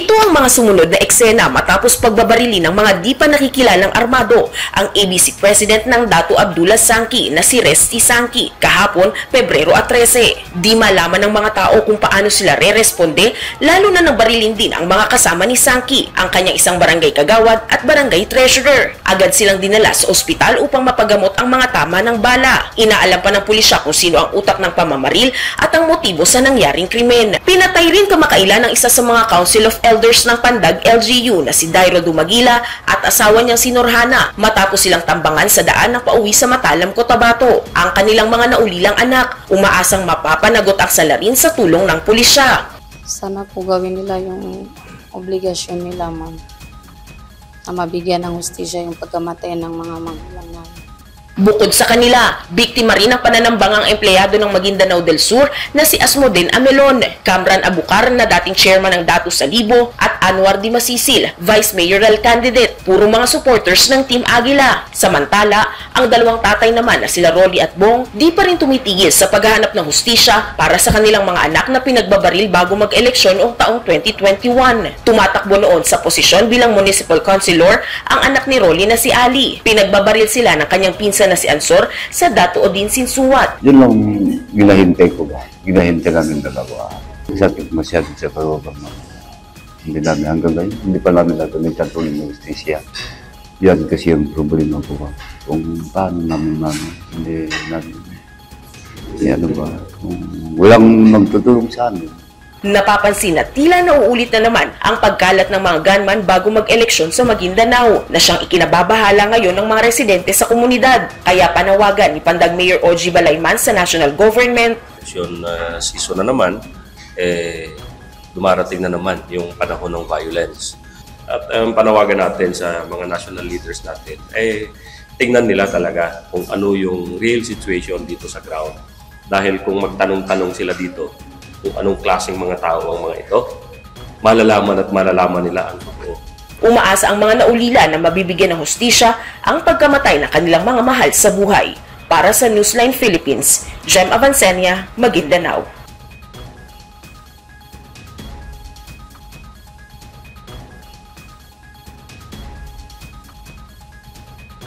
Ito ang mga sumunod na eksena matapos pagbabarili ng mga di pa nakikilalang armado ang ABC President ng Datu Abdullah Sangki na si Resty Sangki kahapon Pebrero 13. Di malaman ng mga tao kung paano sila re-responde, lalo na nang barilin din ang mga kasama ni Sangki, ang kanyang isang barangay kagawad at barangay treasurer. Agad silang dinala sa ospital upang mapagamot ang mga tama ng bala. Inaalam pa ng pulisya kung sino ang utak ng pamamaril at ang motibo sa nangyaring krimen. Pinatay rin kamakailan ng isa sa mga Council of Elders ng Pandag LGU na si Dairo Dumagila at asawa niyang si Norhana matapos silang tambangan sa daan na pauwi sa Matalam, Cotabato. Ang kanilang mga naulilang anak umaasang mapapanagot ang salarin sa tulong ng pulisya. Sana po gawin nila yung obligasyon nila, ma'am, na mabigyan ng hustisya yung pagkamatay ng mga magulang namin. Bukod sa kanila, biktima rin ang pananambangang empleyado ng Maguindanao del Sur na si Asmodin Amelon, Kamran Abucar na dating chairman ng Datu Salibo at Anwar Dimasisil, vice mayoral candidate. Puro mga supporters ng Team Agila. Samantala, ang dalawang tatay naman na sila Rolly at Bong di pa rin tumitigil sa paghahanap ng hustisya para sa kanilang mga anak na pinagbabaril bago mag-eleksyon noong taong 2021. Tumatakbo noon sa posisyon bilang municipal councilor ang anak ni Rolly na si Ali. Pinagbabaril sila ng kanyang pinsan na si Ansor sa Datu Odin Sinsuwat. Yun lang ginahintay ko ba? Ginahintay namin dalawa. Sakit masyado sa karoon. Hindi namin hanggang ngayon. Hindi pa namin natunay tuloy ng justisya. Yan kasi yung problema ko ba? Kung paano namin hindi namin. Ano ba? Kung walang magtutulong sa amin. Napapansin na tila nauulit na naman ang pagkalat ng mga gunman bago mag-eleksyon sa Maguindanao na siyang ikinababahala ngayon ng mga residente sa komunidad. Kaya panawagan ni Pandag Mayor Oji Balayman sa national government. Season na naman, dumarating na naman yung panahon ng violence. At ang panawagan natin sa mga national leaders natin, tingnan nila talaga kung ano yung real situation dito sa ground. Dahil kung magtanong-tanong sila dito, kung anong klaseng mga tao ang mga ito, malalaman nila ang totoo. Umaasa ang mga naulila na mabibigyan ng hustisya ang pagkamatay ng kanilang mga mahal sa buhay. Para sa Newsline Philippines, Jem Avancenia, Maguindanao.